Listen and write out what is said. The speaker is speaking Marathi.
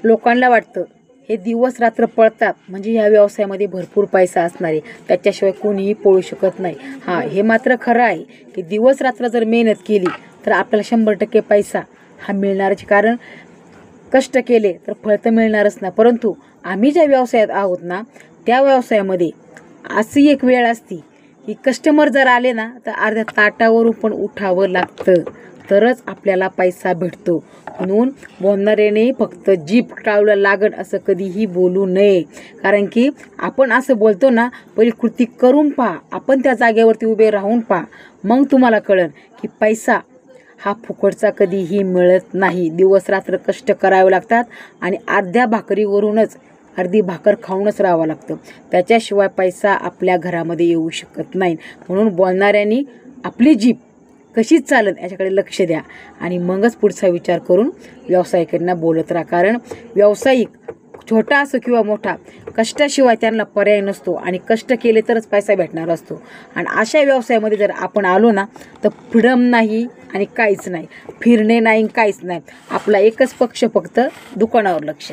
लोकांना वाटतं हे दिवस रात्र पळतात म्हणजे ह्या व्यवसायामध्ये भरपूर पैसा असणार आहे, त्याच्याशिवाय कोणीही पळू शकत नाही. हां, हे मात्र खरं आहे की दिवस रात्र जर मेहनत केली तर आपल्याला 100% पैसा हा मिळणारच. कारण कष्ट केले तर फळ तर मिळणारच ना. परंतु आम्ही ज्या व्यवसायात आहोत ना, त्या व्यवसायामध्ये अशी एक वेळ असती की कस्टमर जर आले ना तर अर्ध्या ताटावरून पण उठावं लागतं, तरच आपल्याला पैसा भेटतो. म्हणून बोलणाऱ्याने फक्त जीभ टाळूला लागण असं कधीही बोलू नये. कारण की आपण असं बोलतो ना, पहिली कृती करून पहा, आपण त्या जागेवरती उभे राहून पहा, मग तुम्हाला कळेल की पैसा हा फुकटचा कधीही मिळत नाही. दिवस रात्र कष्ट करावे लागतात आणि अर्ध्या भाकरीवरूनच अर्धी भाकर खाऊनच राहावं लागतं, त्याच्याशिवाय पैसा आपल्या घरामध्ये येऊ शकत नाही. म्हणून बोलणाऱ्यांनी आपली जीभ कशी चालेल याच्याकडे लक्ष द्या आणि मगच पुढचा विचार करून व्यावसायिकांना बोलत राहा. कारण व्यावसायिक छोटा असो किंवा मोठा, कष्टाशिवाय त्यांना पर्याय नसतो आणि कष्ट केले तरच पैसा भेटणार असतो. आणि अशा व्यवसायामध्ये जर आपण आलो ना तर फ्रीडम नाही आणि काहीच नाही, फिरणे नाही काहीच नाही. आपला एकच पक्ष, फक्त दुकानावर लक्ष.